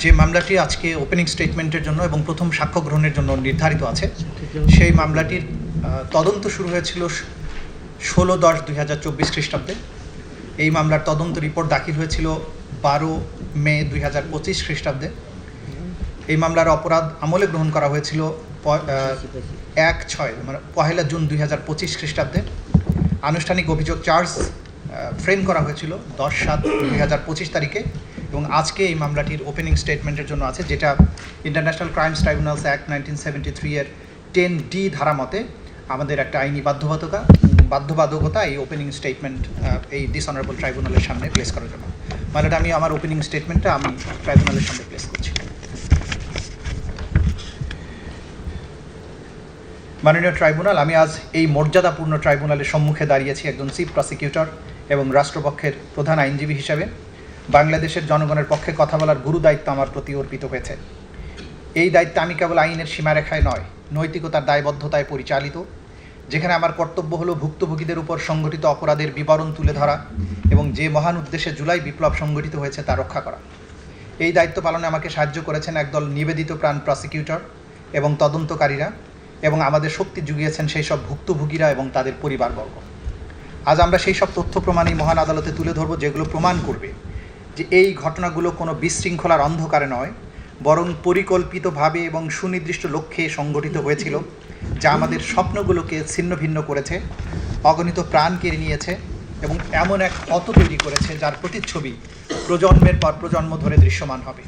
যে মামলাটি আজকে ওপেনিং স্টেটমেন্টের জন্য এবং প্রথম সাক্ষ্য গ্রহণের জন্য নির্ধারিত আছে, সেই মামলাটির তদন্ত শুরু হয়েছিল 16/10/2024 খ্রিস্টাব্দে। এই মামলার তদন্ত রিপোর্ট দাখিল হয়েছিল 12 মে 2025 খ্রিস্টাব্দে। এই মামলার অপরাধ আমলে গ্রহণ করা হয়েছিল 1/6 মানে 1 জুন 2025 খ্রিস্টাব্দে। আনুষ্ঠানিক অভিযোগ চার্জ ফ্রেম করা হয়েছিল 10/7/2025 তারিখে এবং আজকে এই মামলাটির ওপেনিং স্টেটমেন্টের জন্য আছে, যেটা ইন্টারন্যাশনাল ক্রাইমস ট্রাইব্যুনালস অ্যাক্ট 1973 এর 10D ধারা মতে আমাদের একটা আইনি বাধ্যবাধকতা এই ওপেনিং স্টেটমেন্ট এই ডিসঅনারেবল ট্রাইব্যুনালের সামনে প্লেস করার জন্য। মানে আমি আমার ওপেনিং স্টেটমেন্টটা আমি ট্রাইব্যুনালের সামনে প্লেস করছি। মাননীয় ট্রাইব্যুনাল, আমি আজ এই মর্যাদাপূর্ণ ট্রাইব্যুনালের সম্মুখে দাঁড়িয়েছি একজন চিফ প্রসিকিউটর এবং রাষ্ট্রপক্ষের প্রধান আইনজীবী হিসেবে। বাংলাদেশের জনগণের পক্ষে কথা বলার গুরু দায়িত্ব আমার প্রতি অর্পিত হয়েছে। এই দায়িত্বে আমি কেবল আইনের সীমারেখায় নয়, নৈতিকতার দায়বদ্ধতায় পরিচালিত, যেখানে আমার কর্তব্য হলো ভুক্তভোগীদের উপর সংগঠিত অপরাধের বিবরণ তুলে ধরা এবং যে মহান উদ্দেশ্যে জুলাই বিপ্লব সংগঠিত হয়েছে তা রক্ষা করা। এই দায়িত্ব পালনে আমাকে সাহায্য করেছেন একদল নিবেদিত প্রাণ প্রসিকিউটর এবং তদন্তকারীরা, এবং আমাদের শক্তি জুগিয়েছেন সেই সব ভুক্তভোগীরা এবং তাদের পরিবারবর্গ। আজ আমরা সেই সব তথ্য প্রমাণ এই মহান আদালতে তুলে ধরব, যেগুলো প্রমাণ করবে যে এই ঘটনাগুলো কোনো বিশৃঙ্খলার অন্ধকারে নয়, বরং পরিকল্পিতভাবে এবং সুনির্দিষ্ট লক্ষ্যে সংগঠিত হয়েছিল, যা আমাদের স্বপ্নগুলোকে ছিন্ন ভিন্ন করেছে, অগণিত প্রাণ কেড়ে নিয়েছে এবং এমন এক ক্ষত তৈরি করেছে যার প্রতিচ্ছবি প্রজন্মের পর প্রজন্ম ধরে দৃশ্যমান হবে।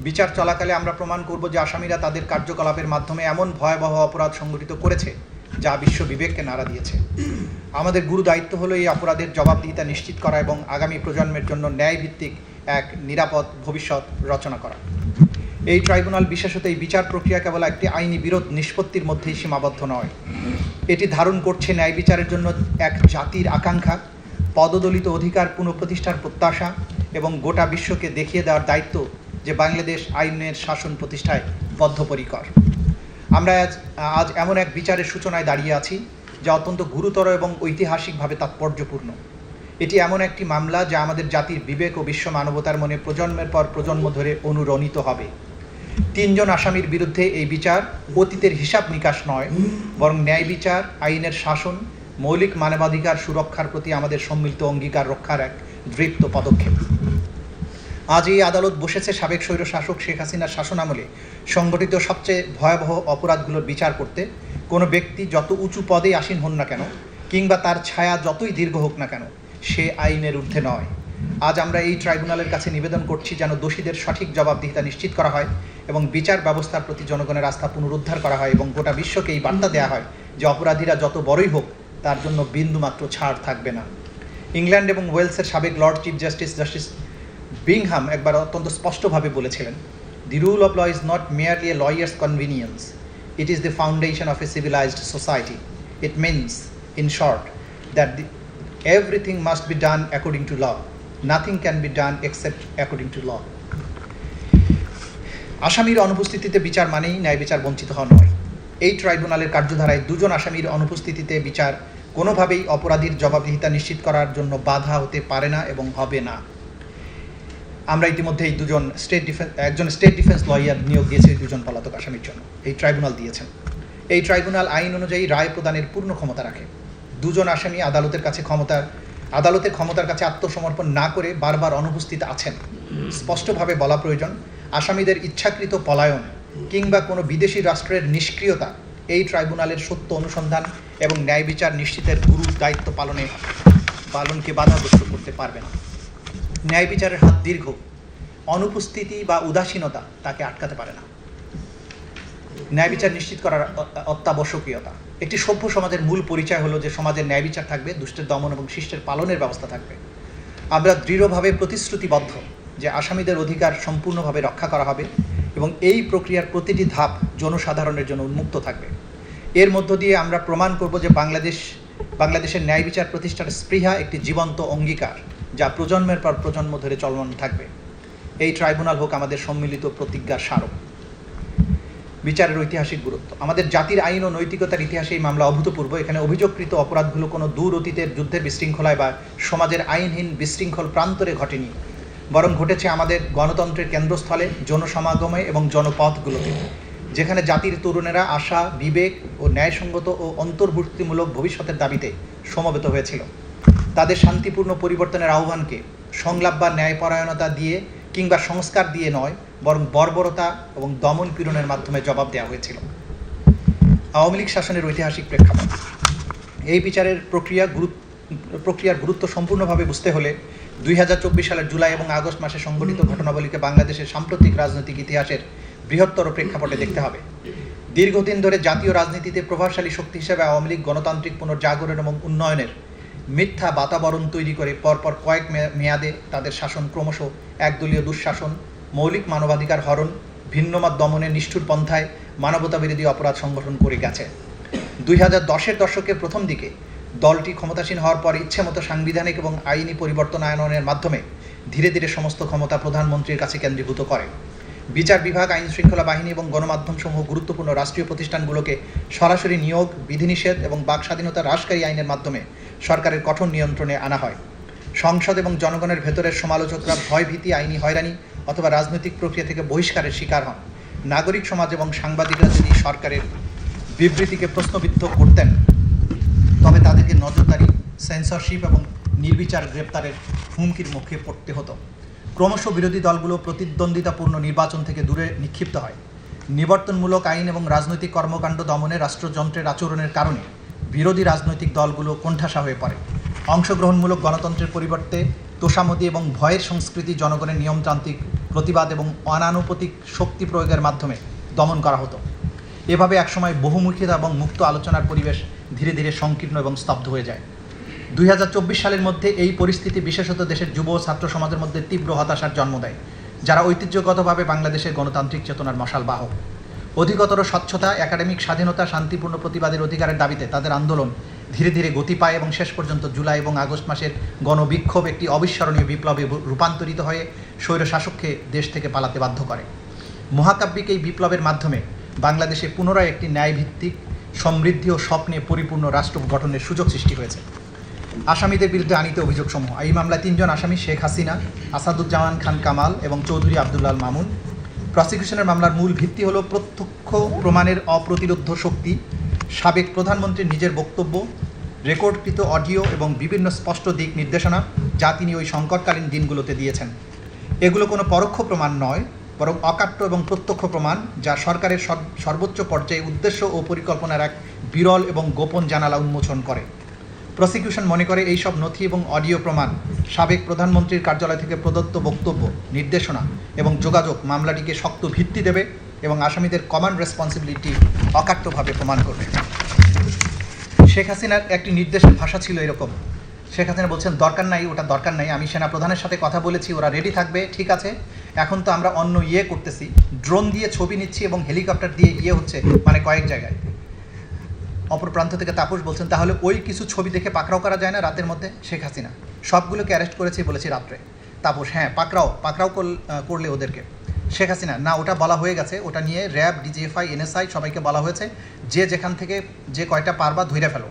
বিচার চলাকালে আমরা প্রমাণ করব যে আসামিরা তাদের কার্যকলাপের মাধ্যমে এমন ভয়াবহ অপরাধ সংগঠিত করেছে যা বিশ্ব বিবেককে নাড়া দিয়েছে। আমাদের গুরু দায়িত্ব হলো এই অপরাধের জবাবদিহিতা নিশ্চিত করা এবং আগামী প্রজন্মের জন্য ন্যায়ভিত্তিক এক নিরাপদ ভবিষ্যৎ রচনা করা। এই ট্রাইব্যুনাল বিশেষত এই বিচার প্রক্রিয়া কেবল একটি আইনি বিরোধ নিষ্পত্তির মধ্যেই সীমাবদ্ধ নয়, এটি ধারণ করছে ন্যায় বিচারের জন্য এক জাতির আকাঙ্ক্ষা, পদদলিত অধিকার পুনঃপ্রতিষ্ঠার প্রত্যাশা এবং গোটা বিশ্বকে দেখিয়ে দেওয়ার দায়িত্ব যে বাংলাদেশ আইনের শাসন প্রতিষ্ঠায় বদ্ধপরিকর। আমরা আজ এমন এক বিচারের সূচনায় দাঁড়িয়ে আছি যা অত্যন্ত গুরুতর এবং ঐতিহাসিকভাবে তাৎপর্যপূর্ণ। এটি এমন একটি মামলা যা আমাদের জাতির বিবেক ও বিশ্ব মানবতার মনে প্রজন্মের পর প্রজন্ম ধরে অনুরণিত হবে। 3 জন আসামির বিরুদ্ধে এই বিচার অতীতের হিসাব নিকাশ নয়, বরং ন্যায় বিচার, আইনের শাসন, মৌলিক মানবাধিকার সুরক্ষার প্রতি আমাদের সম্মিলিত অঙ্গীকার রক্ষার এক দৃপ্ত পদক্ষেপ। আজ এই আদালত বসেছে সাবেক স্বৈরশাসক শেখ হাসিনার শাসনামলে সংগঠিত সবচেয়ে ভয়াবহ অপরাধগুলোর বিচার করতে। কোনো ব্যক্তি যত উঁচু পদে আসীন হন না কেন, কিংবা তার ছায়া যতই দীর্ঘ হোক না কেন, সে আইনের ঊর্ধ্বে নয়। আজ আমরা এই ট্রাইব্যুনালের কাছে নিবেদন করছি যেন দোষীদের সঠিক জবাবদিহিতা নিশ্চিত করা হয় এবং বিচার ব্যবস্থার প্রতি জনগণের আস্থা পুনরুদ্ধার করা হয় এবং গোটা বিশ্বকে এই বার্তা দেওয়া হয় যে অপরাধীরা যত বড়ই হোক তার জন্য বিন্দুমাত্র ছাড় থাকবে না। ইংল্যান্ড এবং ওয়েলসের সাবেক লর্ড চিফ জাস্টিস বিংহাম একবার অত্যন্ত স্পষ্টভাবে বলেছিলেন, "The rule of law is not merely a lawyer's convenience. It is the foundation of a civilized society. It means, in short, that everything must be done according to law. Nothing can be done except according to law." আসামির অনুপস্থিতিতে বিচার মানেই ন্যায় বিচার বঞ্চিত হওয়া নয়। এই ট্রাইব্যুনালের কার্যধারায় 2 জন আসামির অনুপস্থিতিতে বিচার কোনোভাবেই অপরাধীর জবাবদিহিতা নিশ্চিত করার জন্য বাধা হতে পারে না এবং হবে না। আমরা ইতিমধ্যে এই একজন স্টেট ডিফেন্স লয়ার নিয়োগ দিয়েছে 2 জন পলাতক আসামির জন্য। এই ট্রাইব্যুনাল দিয়েছেন। এই ট্রাইব্যুনাল আইন অনুযায়ী রায় প্রদানের পূর্ণ ক্ষমতা রাখে। 2 জন আসামি আদালতের ক্ষমতার কাছে আত্মসমর্পণ না করে বারবার অনুপস্থিত আছেন। স্পষ্টভাবে বলা প্রয়োজন, আসামিদের ইচ্ছাকৃত পলায়ন কিংবা কোনো বিদেশি রাষ্ট্রের নিষ্ক্রিয়তা এই ট্রাইব্যুনালের সত্য অনুসন্ধান এবং ন্যায় বিচার নিশ্চিতের গুরু দায়িত্ব পালনকে বাধাগ্রস্ত করতে পারবে না। ন্যায় বিচারের হাত দীর্ঘ, অনুপস্থিতি বা উদাসীনতা তাকে আটকাতে পারে না। ন্যায় বিচার নিশ্চিত করার অত্যাবশ্যকীয়তা। একটি সভ্য সমাজের মূল পরিচয় হলো যে সমাজের ন্যায় বিচার থাকবে, দুষ্টের দমন এবং শিষ্টের পালনের ব্যবস্থা থাকবে। আমরা দৃঢ়ভাবে প্রতিশ্রুতিবদ্ধ যে আসামিদের অধিকার সম্পূর্ণভাবে রক্ষা করা হবে এবং এই প্রক্রিয়ার প্রতিটি ধাপ জনসাধারণের জন্য উন্মুক্ত থাকবে। এর মধ্য দিয়ে আমরা প্রমাণ করব যে বাংলাদেশের ন্যায় বিচার প্রতিষ্ঠার স্পৃহা একটি জীবন্ত অঙ্গীকার যা প্রজন্মের পর প্রজন্ম ধরে চলমান থাকবে। এই ট্রাইব্যুনাল হোক আমাদের সম্মিলিত প্রতিজ্ঞার স্মারক। বিচারের ঐতিহাসিক গুরুত্ব। আমাদের জাতির আইন ও নৈতিকতার ইতিহাসে এই মামলা অভূতপূর্ব। এখানে অভিযোগকৃত অপরাধগুলো কোনো দূর অতীতের যুদ্ধের বিশৃঙ্খলায় বা সমাজের আইনহীন বিশৃঙ্খল প্রান্তরে ঘটেনি, বরং ঘটেছে আমাদের গণতন্ত্রের কেন্দ্রস্থলে, জনসমাগমে এবং জনপথগুলোতে, যেখানে জাতির তরুণেরা আশা, বিবেক ও ন্যায়সঙ্গত ও অন্তর্ভুক্তিমূলক ভবিষ্যতের দাবিতে সমবেত হয়েছিল। তাদের শান্তিপূর্ণ পরিবর্তনের আহ্বানকে সংলাপ বা ন্যায়পরায়ণতা দিয়ে কিংবা সংস্কার দিয়ে নয়, বরং বর্বরতা এবং দমন পীড়নের মাধ্যমে জবাব দেওয়া হয়েছিল। আওয়ামী লীগ শাসনের ঐতিহাসিক প্রেক্ষাপট। এই বিচারের প্রক্রিয়ার গুরুত্ব সম্পূর্ণভাবে বুঝতে হলে 2024 সালের জুলাই এবং আগস্ট মাসে সংঘটিত ঘটনাবলীকে বাংলাদেশের সাম্প্রতিক রাজনৈতিক ইতিহাসের বৃহত্তর প্রেক্ষাপটে দেখতে হবে। দীর্ঘদিন ধরে জাতীয় রাজনীতিতে প্রভাবশালী শক্তি হিসেবে আওয়ামী লীগ গণতান্ত্রিক পুনর্জাগরণ এবং উন্নয়নের মিথ্যা বাতাবরণ তৈরি করে পরপর কয়েক মেয়াদে তাদের শাসন ক্রমশ একদলীয় দুঃশাসন, মৌলিক মানবাধিকার হরণ, ভিন্নমত দমনের নিষ্ঠুর পন্থায় মানবতাবিরোধী অপরাধ সংগঠন করে গেছে। 2010-এর দশকের প্রথম দিকে দলটি ক্ষমতাসীন হওয়ার পর ইচ্ছেমতো সাংবিধানিক এবং আইনি পরিবর্তন আনয়নের মাধ্যমে ধীরে ধীরে সমস্ত ক্ষমতা প্রধানমন্ত্রীর কাছে কেন্দ্রীভূত করে। বিচার বিভাগ, আইন শৃঙ্খলা বাহিনী এবং গণমাধ্যমসমূহ গুরুত্বপূর্ণ রাষ্ট্রীয় প্রতিষ্ঠানগুলোকে সরাসরি নিয়োগ, বিধিনিষেধ এবং বাক স্বাধীনতা হ্রাসকারী আইনের মাধ্যমে সরকারের কঠোর নিয়ন্ত্রণে আনা হয়। সংসদ এবং জনগণের ভেতরের সমালোচকরা ভয়ভীতি, আইনি হয়রানি অথবা রাজনৈতিক প্রক্রিয়া থেকে বহিষ্কারের শিকার হন। নাগরিক সমাজ এবং সাংবাদিকরা যদি সরকারের বিবৃতিকে প্রশ্নবিদ্ধ করতেন, তবে তাদেরকে নজরদারি, সেন্সরশিপ এবং নির্বিচার গ্রেপ্তারের হুমকির মুখে পড়তে হতো। ক্রমশ বিরোধী দলগুলো প্রতিদ্বন্দ্বিতাপূর্ণ নির্বাচন থেকে দূরে নিক্ষিপ্ত হয়। নিবর্তনমূলক আইন এবং রাজনৈতিক কর্মকাণ্ড দমনে রাষ্ট্রযন্ত্রের আচরণের কারণে বিরোধী রাজনৈতিক দলগুলো কোণঠাসা হয়ে পড়ে। অংশগ্রহণমূলক গণতন্ত্রের পরিবর্তে তোষামোদী এবং ভয়ের সংস্কৃতি জনগণের নিয়মতান্ত্রিক প্রতিবাদ এবং অনানুপাতিক শক্তি প্রয়োগের মাধ্যমে দমন করা হতো। এভাবে একসময় বহুমুখিতা এবং মুক্ত আলোচনার পরিবেশ ধীরে ধীরে সংকীর্ণ এবং স্তব্ধ হয়ে যায়। 2024 সালের মধ্যে এই পরিস্থিতি বিশেষত দেশের যুব ছাত্র সমাজের মধ্যে তীব্র হতাশার জন্ম দেয়, যারা ঐতিহ্যগতভাবে বাংলাদেশের গণতান্ত্রিক চেতনার মশাল বাহক। অধিকতর স্বচ্ছতা, একাডেমিক স্বাধীনতা, শান্তিপূর্ণ প্রতিবাদের অধিকারের দাবিতে তাদের আন্দোলন ধীরে ধীরে গতি পায় এবং শেষ পর্যন্ত জুলাই এবং আগস্ট মাসের গণবিক্ষোভ একটি অবিস্মরণীয় বিপ্লবে রূপান্তরিত হয়ে স্বৈরশাসককে দেশ থেকে পালাতে বাধ্য করে। মহাকাব্যিক এই বিপ্লবের মাধ্যমে বাংলাদেশে পুনরায় একটি ন্যায়ভিত্তিক, সমৃদ্ধি ও স্বপ্নে পরিপূর্ণ রাষ্ট্র গঠনের সুযোগ সৃষ্টি হয়েছে। আসামিদের বিরুদ্ধে আনীত অভিযোগসমূহ। এই মামলায় 3 জন আসামি শেখ হাসিনা, আসাদুজ্জামান খান কামাল এবং চৌধুরী আবদুল্লাহ মামুন। প্রসিকিউশনের মামলার মূল ভিত্তি হল প্রত্যক্ষ প্রমাণের অপ্রতিরোধ্য শক্তি, সাবেক প্রধানমন্ত্রীর নিজের বক্তব্য, রেকর্ডকৃত অডিও এবং বিভিন্ন স্পষ্ট দিক নির্দেশনা যা তিনি ওই সংকটকালীন দিনগুলোতে দিয়েছেন। এগুলো কোনো পরোক্ষ প্রমাণ নয়, বরং অকাট্য এবং প্রত্যক্ষ প্রমাণ, যা সরকারের সর্বোচ্চ পর্যায়ে উদ্দেশ্য ও পরিকল্পনার এক বিরল এবং গোপন জানালা উন্মোচন করে। প্রসিকিউশন মনে করে এই সব নথি এবং অডিও প্রমাণ সাবেক প্রধানমন্ত্রীর কার্যালয় থেকে প্রদত্ত বক্তব্য, নির্দেশনা এবং যোগাযোগ মামলাটিকে শক্ত ভিত্তি দেবে এবং আসামিদের কমন রেসপন্সিবিলিটি অকাট্যভাবে প্রমাণ করবে। শেখ হাসিনার একটি নির্দেশের ভাষা ছিল এরকম। শেখ হাসিনা বলছেন, দরকার নাই, ওটা দরকার নাই, আমি সেনা প্রধানের সাথে কথা বলেছি, ওরা রেডি থাকবে, ঠিক আছে। এখন তো আমরা অন্য করতেছি, ড্রোন দিয়ে ছবি নিচ্ছি এবং হেলিকপ্টার দিয়ে হচ্ছে, মানে কয়েক জায়গায়। অপর প্রান্ত থেকে তাপস বলছেন, তাহলে ওই কিছু ছবি দেখে পাকড়াও করা যায় না রাতের মধ্যে? শেখ হাসিনা, সবগুলোকে অ্যারেস্ট করেছি বলেছি রাত্রে। তাপস, হ্যাঁ পাকড়াও করলে ওদেরকে। শেখ হাসিনা, না, ওটা বলা হয়ে গেছে, ওটা নিয়ে র্যাব, ডিজিএফআই, এনএসআই সবাইকে বলা হয়েছে, যে যেখান থেকে যে কয়টা পারবা ধইরা ফেলো।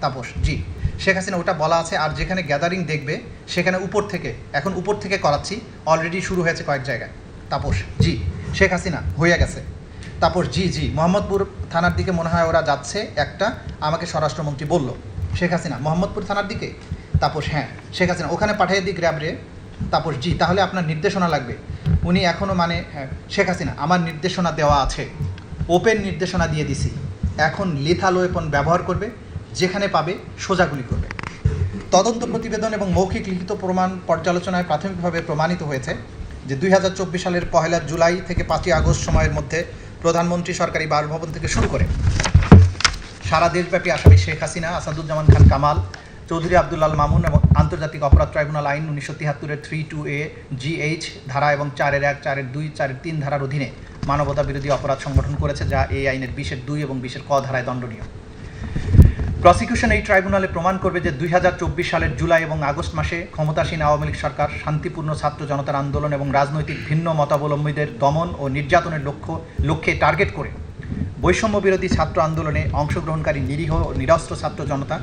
তাপস, জি। শেখ হাসিনা, ওটা বলা আছে, আর যেখানে গ্যাদারিং দেখবে সেখানে এখন উপর থেকে করাচ্ছি, অলরেডি শুরু হয়েছে কয়েক জায়গায়। তাপস, জি। শেখ হাসিনা, হয়ে গেছে। তাপস, জি। মোহাম্মদপুর থানার দিকে মনে হয় ওরা যাচ্ছে, একটা আমাকে স্বরাষ্ট্রমন্ত্রী বলল। শেখ হাসিনা, মোহাম্মদপুর থানার দিকে? তাপস, হ্যাঁ। শেখ হাসিনা, ওখানে পাঠিয়ে দিক র্যাবরে। তাপস, জি। তাহলে আপনার নির্দেশনা লাগবে। উনি এখনও হ্যাঁ। শেখ হাসিনা, আমার নির্দেশনা দেওয়া আছে, ওপেন নির্দেশনা দিয়ে দিছি, এখন লিথাল ওয়েপন ব্যবহার করবে, যেখানে পাবে সোজাগুলি করবে। তদন্ত প্রতিবেদন এবং মৌখিক লিখিত প্রমাণ পর্যালোচনায় প্রাথমিকভাবে প্রমাণিত হয়েছে যে 2024 সালের 1 জুলাই থেকে 5 আগস্ট সময়ের মধ্যে প্রধানমন্ত্রী সরকারি বাসভবন থেকে শুরু করে সারা দেশব্যাপী আসামি শেখ হাসিনা, আসাদুজ্জামান খান কামাল, চৌধুরী আবদুল্লাহ মামুন এবং আন্তর্জাতিক অপরাধ ট্রাইব্যুনাল আইন 1973-এর 3(2)(a) GH ধারা এবং 4(1), 4(2), 4(3) ধারার অধীনে মানবতা বিরোধী অপরাধ সংগঠন করেছে, যা এই আইনের 20(2) এবং 20(ক) ধারায় দণ্ডনীয়। প্রসিকিউশন এই ট্রাইব্যুনালে প্রমাণ করবে যে 2024 সালের জুলাই এবং আগস্ট মাসে ক্ষমতাসীন আওয়ামী লীগ সরকার শান্তিপূর্ণ ছাত্র জনতার আন্দোলন এবং রাজনৈতিক ভিন্ন মতাবলম্বীদের দমন ও নির্যাতনের লক্ষ্যে টার্গেট করে বৈষম্য বিরোধী ছাত্র আন্দোলনে অংশগ্রহণকারী নিরীহ ও নিরস্ত্র ছাত্র জনতা,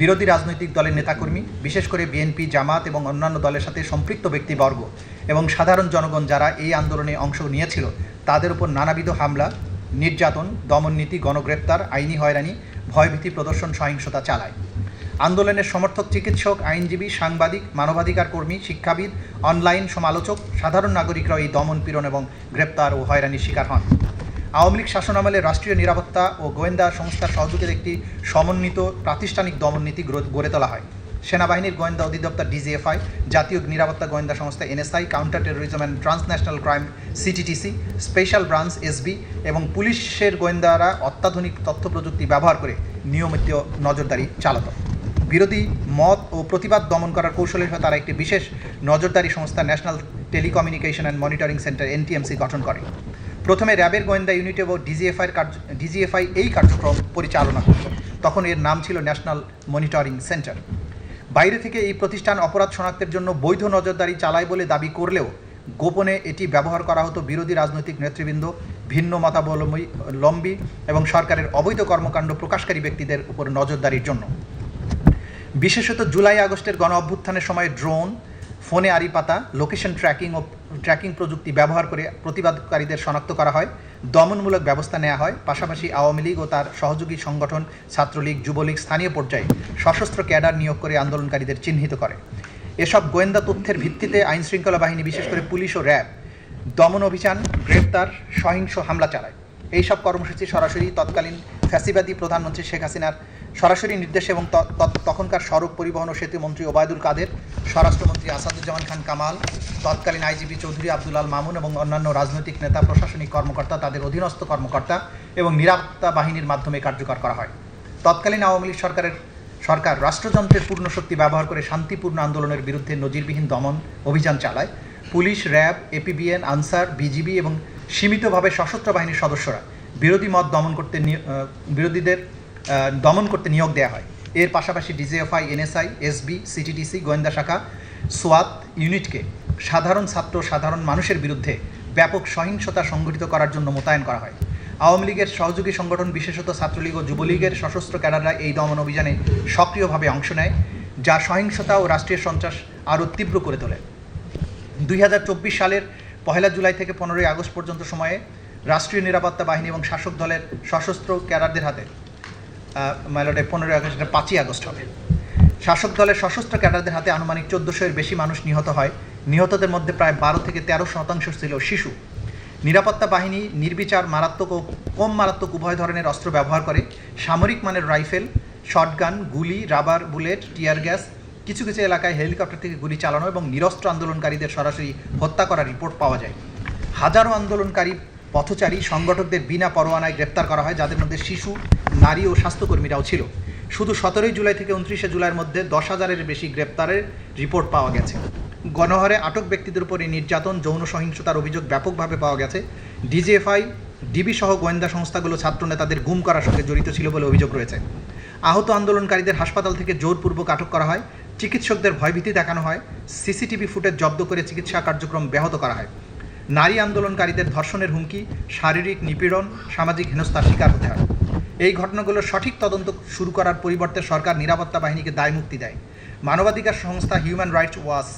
বিরোধী রাজনৈতিক দলের নেতাকর্মী, বিশেষ করে বিএনপি, জামাত এবং অন্যান্য দলের সাথে সম্পৃক্ত ব্যক্তিবর্গ এবং সাধারণ জনগণ যারা এই আন্দোলনে অংশ নিয়েছিল তাদের উপর নানাবিধ হামলা, নির্যাতন, দমননীতি, গণগ্রেপ্তার, আইনি হয়রানি, ভয়ভীতি প্রদর্শন, সহিংসতা চালায়। আন্দোলনের সমর্থক চিকিৎসক, আইনজীবী, সাংবাদিক, মানবাধিকার কর্মী, শিক্ষাবিদ, অনলাইন সমালোচক, সাধারণ নাগরিকরাও এই দমন, পীড়ন এবং গ্রেপ্তার ও হয়রানির শিকার হন। আওয়ামী লীগ শাসনামলে রাষ্ট্রীয় নিরাপত্তা ও গোয়েন্দা সংস্থার সহযোগিতায় একটি সমন্বিত প্রাতিষ্ঠানিক দমননীতি গড়ে তোলা হয়। সেনাবাহিনীর গোয়েন্দা অধিদপ্তর ডিজিএফআই, জাতীয় নিরাপত্তা গোয়েন্দা সংস্থা NSI, counter terrorism and transnational crime CTTC, special branch SB এবং পুলিশের গোয়েন্দারা অত্যাধুনিক তথ্য প্রযুক্তি ব্যবহার করে নিয়মিত নজরদারি চালাত। বিরোধী মত ও প্রতিবাদ দমন করার কৌশলের হয়ে তারা একটি বিশেষ নজরদারি সংস্থা national telecommunication and monitoring centre NTMC গঠন করে। প্রথমে র্যাবের গোয়েন্দা ইউনিট এবং ডিজিএফআই এই কার্যক্রম পরিচালনা করত। তখন এর নাম ছিল ন্যাশনাল মনিটরিং সেন্টার। বাইরে থেকে এই প্রতিষ্ঠান অপরাধ শনাক্তের জন্য বৈধ নজরদারি চালায় বলে দাবি করলেও গোপনে এটি ব্যবহার করা হতো বিরোধী রাজনৈতিক নেতৃবৃন্দ, ভিন্ন মতাবলম্বী এবং সরকারের অবৈধ কর্মকাণ্ড প্রকাশকারী ব্যক্তিদের উপর নজরদারির জন্য। বিশেষত জুলাই আগস্টের গণ অভ্যুত্থানের সময় ড্রোন, ফোনে আড়ি পাতা, লোকেশন ট্র্যাকিং প্রযুক্তি ব্যবহার করে প্রতিবাদকারীদের শনাক্ত করা হয়, দমনমূলক ব্যবস্থা নেওয়া হয়। পাশাপাশি আওয়ামী লীগ ও তার সহযোগী সংগঠন ছাত্রলীগ, যুবলীগ স্থানীয় পর্যায়ে সশস্ত্র ক্যাডার নিয়োগ করে আন্দোলনকারীদের চিহ্নিত করে। এসব গোয়েন্দা তথ্যের ভিত্তিতে আইনশৃঙ্খলা বাহিনী, বিশেষ করে পুলিশ ও র্যাব, দমন অভিযান, গ্রেপ্তার, সহিংস হামলা চালায়। এইসব কর্মসূচি সরাসরি তৎকালীন ফ্যাসিবাদী প্রধানমন্ত্রী শেখ হাসিনার সরাসরি নির্দেশ এবং তখনকার সড়ক পরিবহন ও সেতু মন্ত্রী ওবায়দুল কাদের, স্বরাষ্ট্রমন্ত্রী আসাদুজ্জামান খান কামাল, তৎকালীন আইজিপি চৌধুরী আব্দুল আল মামুন এবং অন্যান্য রাজনৈতিক নেতা, প্রশাসনিক কর্মকর্তা, তাদের অধীনস্থ কর্মকর্তা এবং নিরাপত্তা বাহিনীর মাধ্যমে কার্যকর করা হয়। তৎকালীন আওয়ামী লীগ সরকার রাষ্ট্রযন্ত্রের পূর্ণ শক্তি ব্যবহার করে শান্তিপূর্ণ আন্দোলনের বিরুদ্ধে নজিরবিহীন দমন অভিযান চালায়। Police, RAB, APBN, answer, BGB এবং সীমিতভাবে সশস্ত্র বাহিনীর সদস্যরা বিরোধীদের দমন করতে নিয়োগ দেওয়া হয়। এর পাশাপাশি ডিজিএফআই, এনএসআই, এসবি, সিটিটিসি, গোয়েন্দা শাখা, সোয়াত ইউনিটকে সাধারণ ছাত্র, সাধারণ মানুষের বিরুদ্ধে ব্যাপক সহিংসতা সংঘটিত করার জন্য মোতায়েন করা হয়। আওয়ামী লীগের সহযোগী সংগঠন, বিশেষত ছাত্রলীগ ও যুবলীগের সশস্ত্র ক্যাডাররা এই দমন অভিযানে সক্রিয়ভাবে অংশ নেয়, যা সহিংসতা ও রাষ্ট্রীয় সন্ত্রাস আরও তীব্র করে তোলে। 2024 সালের 1 জুলাই থেকে 15 আগস্ট পর্যন্ত সময়ে রাষ্ট্রীয় নিরাপত্তা বাহিনী এবং শাসক দলের সশস্ত্র ক্যাডারদের হাতে 15 আগস্ট, 5 আগস্ট হবে, শাসক দলের সশস্ত্র ক্যাডারদের হাতে আনুমানিক 1400-এর বেশি মানুষ নিহত হয়। নিহতদের মধ্যে প্রায় 12 থেকে 13% ছিল শিশু। নিরাপত্তা বাহিনী নির্বিচার মারাত্মক ও কম মারাত্মক উভয় ধরনের অস্ত্র ব্যবহার করে। সামরিক মানের রাইফেল, শটগান, গুলি, রাবার বুলেট, টিয়ার গ্যাস, কিছু কিছু এলাকায় হেলিকপ্টার থেকে গুলি চালানো এবং নিরস্ত্র আন্দোলনকারীদের সরাসরি হত্যা করার রিপোর্ট পাওয়া যায়। হাজারো আন্দোলনকারী পথচারী সংগঠকদের বিনা পরোয়ানায় গ্রেপ্তার করা হয়, যাদের মধ্যে শিশু, নারী ও স্বাস্থ্যকর্মীরাও ছিল। শুধু 17 জুলাই থেকে 29 জুলাইয়ের মধ্যে 10,000-এর বেশি গ্রেপ্তারের রিপোর্ট পাওয়া গেছে। গণহারে আটক ব্যক্তিদের উপর এই নির্যাতন, যৌন সহিংসতার অভিযোগ ব্যাপকভাবে পাওয়া গেছে। ডিজিএফআই, ডিবি সহ গোয়েন্দা সংস্থাগুলো ছাত্রনেতাদের গুম করার সঙ্গে জড়িত ছিল বলে অভিযোগ রয়েছে। আহত আন্দোলনকারীদের হাসপাতাল থেকে জোরপূর্বক আটক করা হয়, চিকিৎসকদের ভয়ভীতি দেখানো হয়, সিসিটিভি ফুটেজ জব্দ করে চিকিৎসা কার্যক্রম ব্যাহত করা হয়। নারী আন্দোলনকারীদের ধর্ষণের হুমকি, শারীরিক নিপীড়ন, সামাজিক হেনস্থার শিকার হতে হয়। এই ঘটনাগুলোর সঠিক তদন্ত শুরু করার পরিবর্তে সরকার নিরাপত্তা বাহিনীকে দায়মুক্তি দেয়। মানবাধিকার সংস্থা হিউম্যান রাইটস ওয়াচ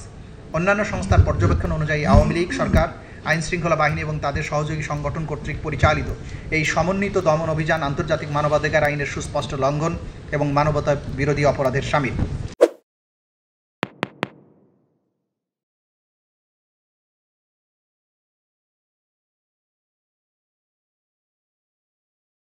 অন্যান্য সংস্থার পর্যবেক্ষণ অনুযায়ী আওয়ামী লীগ সরকার, আইনশৃঙ্খলা বাহিনী এবং তাদের সহযোগী সংগঠন কর্তৃক পরিচালিত এই সমন্বিত দমন অভিযান আন্তর্জাতিক মানবাধিকার আইনের সুস্পষ্ট লঙ্ঘন এবং মানবতা বিরোধী অপরাধের শামিল।